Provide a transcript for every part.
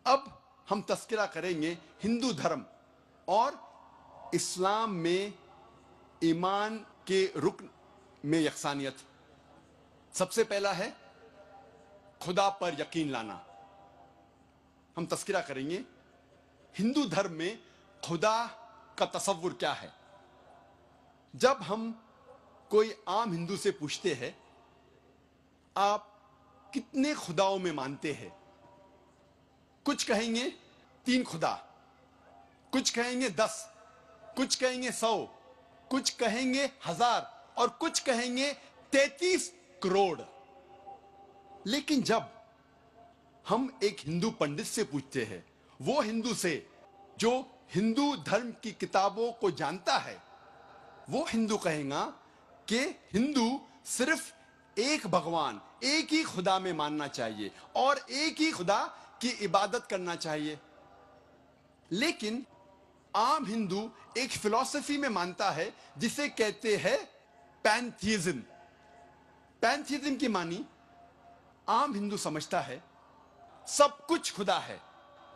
अब हम तस्करा करेंगे हिंदू धर्म और इस्लाम में ईमान के रुकन में यकसानियत। सबसे पहला है खुदा पर यकीन लाना। हम तस्करा करेंगे हिंदू धर्म में खुदा का तसव्वुर क्या है। जब हम कोई आम हिंदू से पूछते हैं आप कितने खुदाओं में मानते हैं, कुछ कहेंगे 3 खुदा, कुछ कहेंगे 10, कुछ कहेंगे 100, कुछ कहेंगे 1000 और कुछ कहेंगे 33 करोड़। लेकिन जब हम एक हिंदू पंडित से पूछते हैं, वो हिंदू से जो हिंदू धर्म की किताबों को जानता है, वो हिंदू कहेगा कि हिंदू सिर्फ एक भगवान, एक ही खुदा में मानना चाहिए और एक ही खुदा की इबादत करना चाहिए। लेकिन आम हिंदू एक फिलॉसफी में मानता है जिसे कहते हैं पैंथीइज्म। पैंथीइज्म की मानी आम हिंदू समझता है सब कुछ खुदा है।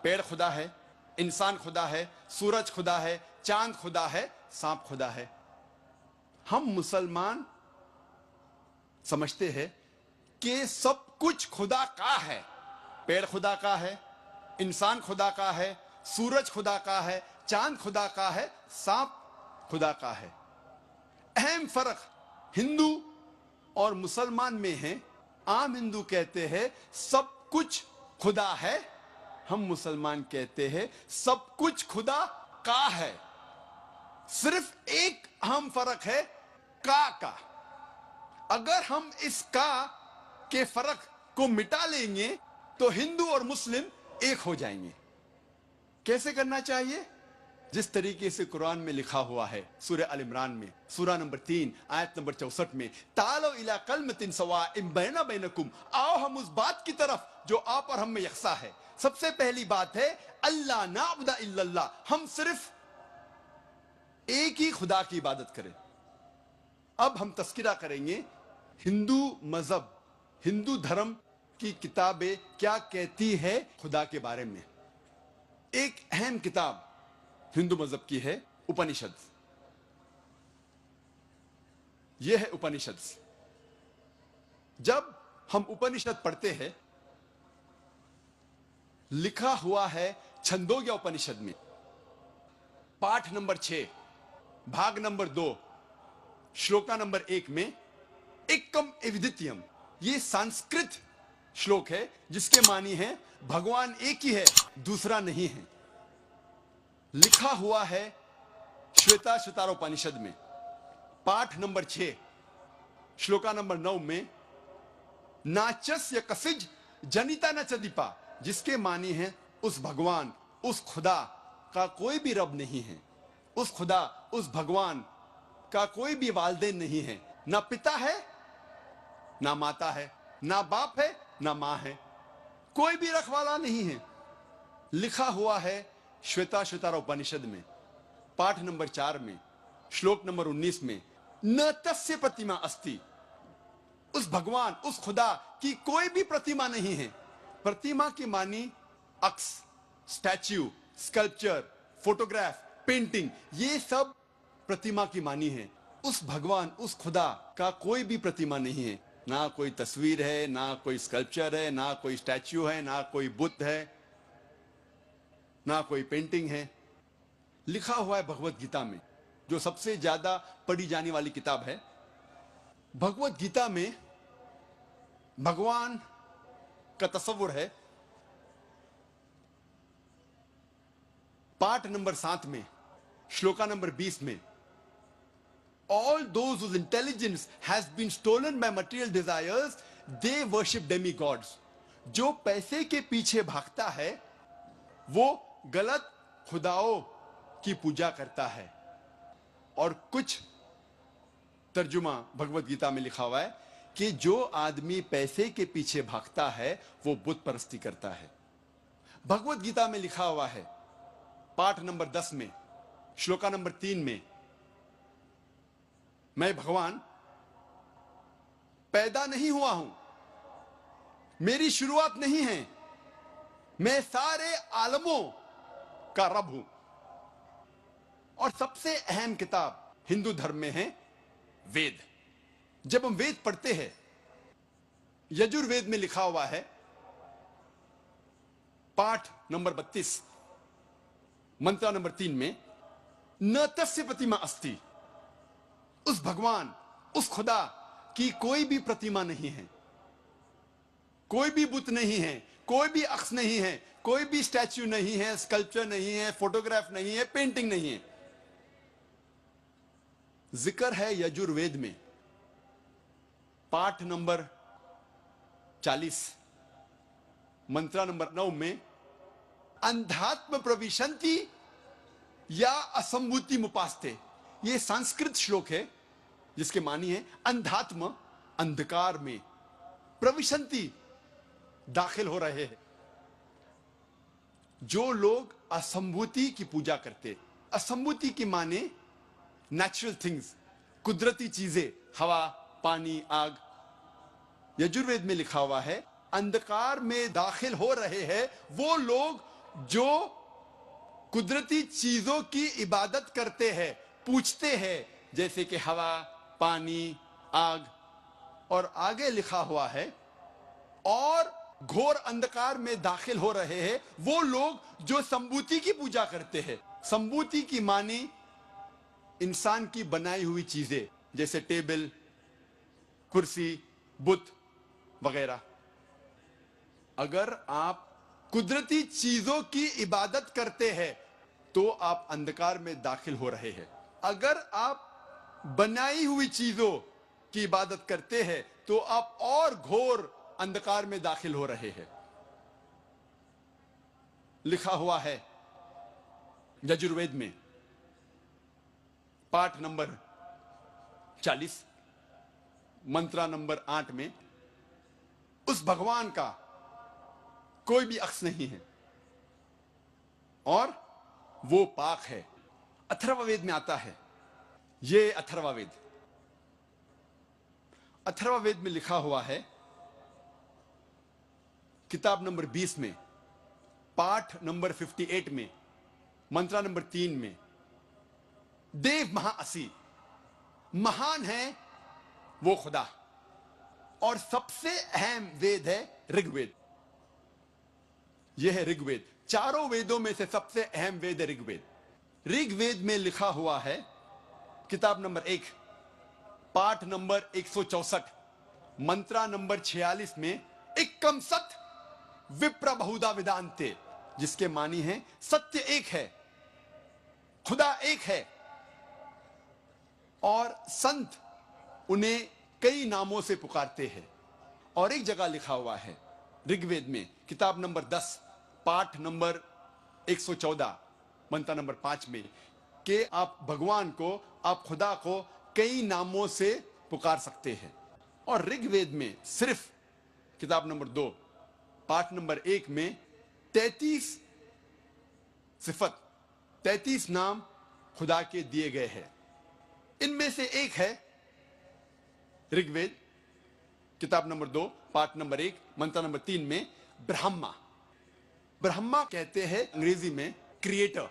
पेड़ खुदा है, इंसान खुदा है, सूरज खुदा है, चांद खुदा है, सांप खुदा है। हम मुसलमान समझते हैं कि सब कुछ खुदा का है। पेड़ खुदा का है, इंसान खुदा का है, सूरज खुदा का है, चांद खुदा का है, सांप खुदा का है। अहम फर्क हिंदू और मुसलमान में है। आम हिंदू कहते हैं सब कुछ खुदा है, हम मुसलमान कहते हैं सब कुछ खुदा का है। सिर्फ एक अहम फर्क है का। अगर हम इस का के फर्क को मिटा लेंगे तो हिंदू और मुस्लिम एक हो जाएंगे। कैसे करना चाहिए? जिस तरीके से कुरान में लिखा हुआ है, सूरह अल इमरान में सूरा नंबर 3 आयत नंबर 64 में, तालो इला कलमतिन सवाइम बैना बैनकुम, आओ हम उस बात की तरफ जो आप और हम में यकसा है। सबसे पहली बात है अल्लाह नाबुदा इल्लल्लाह, हम सिर्फ एक ही खुदा की इबादत करें। अब हम तस्किरा करेंगे हिंदू मजहब, हिंदू धर्म की किताबें क्या कहती है खुदा के बारे में। एक अहम किताब हिंदू मजहब की है उपनिषद। यह है उपनिषद। जब हम उपनिषद पढ़ते हैं, लिखा हुआ है छंदोग्य उपनिषद में पाठ नंबर 6 भाग नंबर 2 श्लोका नंबर 1 में एकम एविदित्यम, ये संस्कृत श्लोक है जिसके मानी है भगवान एक ही है, दूसरा नहीं है। लिखा हुआ है श्वेता श्वेतारोपनिषद में पाठ नंबर 6 श्लोका नंबर 9 में नाचस्य कसिज जनिता न चदीपा, जिसके मानी है उस भगवान, उस खुदा का कोई भी रब नहीं है। उस खुदा, उस भगवान का कोई भी वालिदैन नहीं है। ना पिता है, ना माता है, ना बाप है, ना मां है, कोई भी रखवाला नहीं है। लिखा हुआ है श्वेता श्वेतारोपनिषद में पाठ नंबर 4 में श्लोक नंबर 19 में न तस्य प्रतिमा अस्ति, उस भगवान, उस खुदा की कोई भी प्रतिमा नहीं है। प्रतिमा की मानी अक्स, स्टैच्यू, स्कल्पचर, फोटोग्राफ, पेंटिंग, ये सब प्रतिमा की मानी है। उस भगवान, उस खुदा का कोई भी प्रतिमा नहीं है। ना कोई तस्वीर है, ना कोई स्कल्पचर है, ना कोई स्टैच्यू है, ना कोई बुद्ध है, ना कोई पेंटिंग है। लिखा हुआ है भगवत गीता में, जो सबसे ज्यादा पढ़ी जाने वाली किताब है। भगवत गीता में भगवान का तस्वुर है पाठ नंबर 7 में श्लोका नंबर 20 में, all those whose intelligence has been stolen by material desires, they worship demigods. जो पैसे के पीछे भागता है वो गलत खुदाओं की पूजा करता है। और कुछ तर्जुमा भगवत गीता में लिखा हुआ है कि जो आदमी पैसे के पीछे भागता है वो बुत परस्ती करता है। भगवत गीता में लिखा हुआ है पाठ नंबर 10 में श्लोका नंबर 3 में, मैं भगवान पैदा नहीं हुआ हूं, मेरी शुरुआत नहीं है, मैं सारे आलमों का रब हूं। और सबसे अहम किताब हिंदू धर्म में है वेद। जब हम वेद पढ़ते हैं, यजुर्वेद में लिखा हुआ है, पाठ नंबर 32, मंत्र नंबर 3 में, न तस्य प्रतिमा अस्ति, उस भगवान, उस खुदा की कोई भी प्रतिमा नहीं है, कोई भी बुत नहीं है, कोई भी अक्स नहीं है, कोई भी स्टैच्यू नहीं है, स्कल्पचर नहीं है, फोटोग्राफ नहीं है, पेंटिंग नहीं है। जिक्र है यजुर्वेद में, पाठ नंबर 40, मंत्र नंबर 9 में, अंधात्म प्रविशंति या असंभूति मुपास्ते। यह संस्कृत श्लोक है जिसके मानी है अंधात्म, अंधकार में, प्रविशंति, दाखिल हो रहे हैं। जो लोग असंभूति की पूजा करते, असंभूति की माने नेचुरल थिंग्स, कुदरती चीजें, हवा, पानी, आग। यजुर्वेद में लिखा हुआ है अंधकार में दाखिल हो रहे हैं वो लोग जो कुदरती चीजों की इबादत करते हैं, पूछते हैं, जैसे कि हवा, पानी, आग। और आगे लिखा हुआ है और घोर अंधकार में दाखिल हो रहे हैं वो लोग जो संभूति की पूजा करते हैं। संभूति की मानी इंसान की बनाई हुई चीजें, जैसे टेबल, कुर्सी, बुत वगैरह। अगर आप कुदरती चीजों की इबादत करते हैं तो आप अंधकार में दाखिल हो रहे हैं। अगर आप बनाई हुई चीजों की इबादत करते हैं तो आप और घोर अंधकार में दाखिल हो रहे हैं। लिखा हुआ है यजुर्वेद में, पाठ नंबर 40, मंत्र नंबर 8 में, उस भगवान का कोई भी अक्स नहीं है और वो पाक है। अथर्ववेद में आता है, ये अथर्ववेद, अथर्ववेद में लिखा हुआ है किताब नंबर 20 में, पाठ नंबर 58 में, मंत्र नंबर 3 में, देव महाअसी, महान है वो खुदा। और सबसे अहम वेद है ऋग्वेद। यह है ऋग्वेद। चारों वेदों में से सबसे अहम वेद है ऋग्वेद। ऋग्वेद में लिखा हुआ है किताब नंबर 1, पाठ नंबर 164, मंत्र नंबर 46 में, एकम सत विप्र बहुधा वेदांते, जिसके मानी है सत्य एक है, खुदा एक है और संत उन्हें कई नामों से पुकारते हैं। और एक जगह लिखा हुआ है ऋग्वेद में, किताब नंबर 10, पाठ नंबर 114, मंत्र नंबर 5 में, कि आप भगवान को, आप खुदा को कई नामों से पुकार सकते हैं। और ऋग्वेद में सिर्फ किताब नंबर 2, पाठ नंबर 1 में 33 सिफत, 33 नाम खुदा के दिए गए हैं। इनमें से एक है ऋग्वेद किताब नंबर 2, पाठ नंबर 1, मंत्र नंबर 3 में, ब्रह्मा। ब्रह्मा कहते हैं अंग्रेजी में क्रिएटर।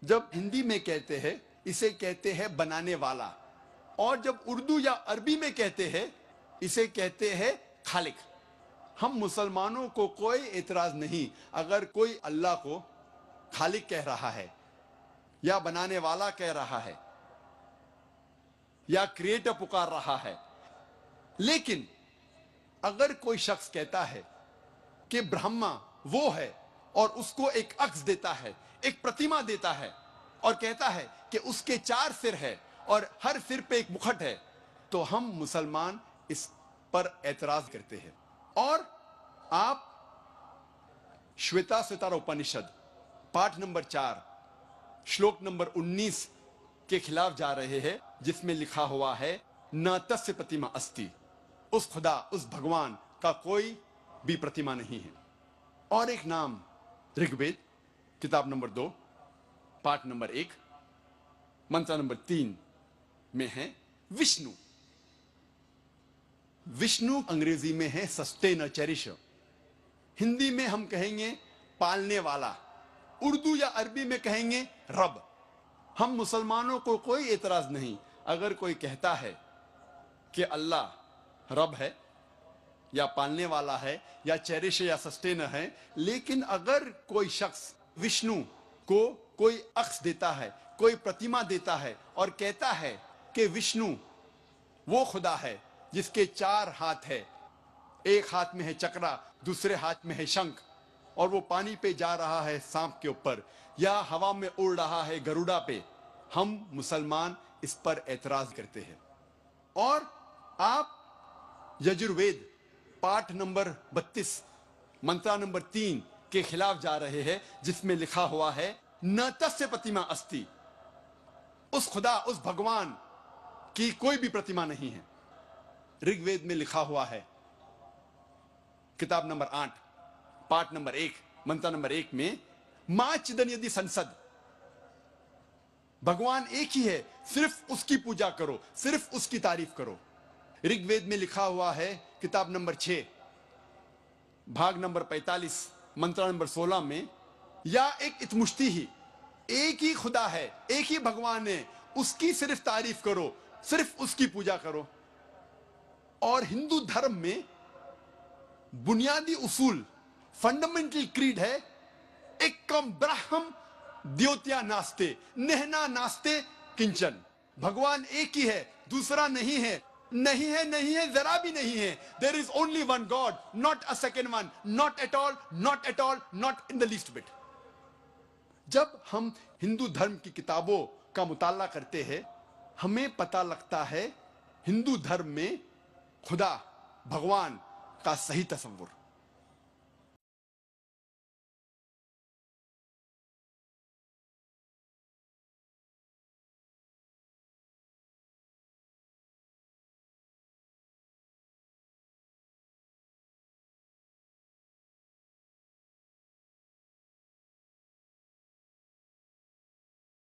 जब हिंदी में कहते हैं इसे कहते हैं बनाने वाला, और जब उर्दू या अरबी में कहते हैं इसे कहते हैं खालिक। हम मुसलमानों को कोई एतराज नहीं अगर कोई अल्लाह को खालिक कह रहा है या बनाने वाला कह रहा है या क्रिएटर पुकार रहा है। लेकिन अगर कोई शख्स कहता है कि ब्रह्मा वो है और उसको एक अक्स देता है, एक प्रतिमा देता है और कहता है कि उसके 4 सिर है और हर सिर पे एक मुखट है, तो हम मुसलमान इस पर एतराज करते हैं। और आप श्वेताश्वतर उपनिषद पाठ नंबर 4 श्लोक नंबर 19 के खिलाफ जा रहे हैं, जिसमें लिखा हुआ है न तस्य प्रतिमा अस्ति, उस खुदा, उस भगवान का कोई भी प्रतिमा नहीं है। और एक नाम ऋग्वेद किताब नंबर 2, पाठ नंबर 1, मंत्र नंबर 3 में है विष्णु। विष्णु अंग्रेजी में है सस्टेनर, चेरिशर। हिंदी में हम कहेंगे पालने वाला, उर्दू या अरबी में कहेंगे रब। हम मुसलमानों को कोई एतराज नहीं अगर कोई कहता है कि अल्लाह रब है या पालने वाला है या चेरिश या सस्टेनर है, लेकिन अगर कोई शख्स विष्णु को कोई अक्स देता है, कोई प्रतिमा देता है और कहता है कि विष्णु वो खुदा है जिसके 4 हाथ है, एक हाथ में है चक्रा, दूसरे हाथ में है शंख, और वो पानी पे जा रहा है सांप के ऊपर या हवा में उड़ रहा है गरुड़ा पे, हम मुसलमान इस पर एतराज करते हैं। और आप यजुर्वेद पाठ नंबर 32 मंत्रा नंबर 3 के खिलाफ जा रहे हैं, जिसमें लिखा हुआ है न तस्य प्रतिमा अस्ति, उस खुदा उस भगवान की कोई भी प्रतिमा नहीं है। ऋग्वेद में लिखा हुआ है किताब नंबर 8 पाठ नंबर 1 मंत्र नंबर 1 में मां चिदन यदि संसद, भगवान एक ही है, सिर्फ उसकी पूजा करो, सिर्फ उसकी तारीफ करो। ऋग्वेद में लिखा हुआ है किताब नंबर 6 भाग नंबर 45 मंत्र नंबर 16 में या एक इतमुश्ती ही, एक ही खुदा है, एक ही भगवान है, उसकी सिर्फ तारीफ करो, सिर्फ उसकी पूजा करो। और हिंदू धर्म में बुनियादी उसूल फंडामेंटल क्रीड है एकम ब्रह्म द्योत्या नास्ते नेहना नास्ते किंचन, भगवान एक ही है, दूसरा नहीं है, नहीं है, नहीं है, जरा भी नहीं है। There is only one God, not a second one, not at all, not at all, not in the least bit. जब हम हिंदू धर्म की किताबों का मुताला करते हैं, हमें पता लगता है हिंदू धर्म में खुदा भगवान का सही तस्वुर।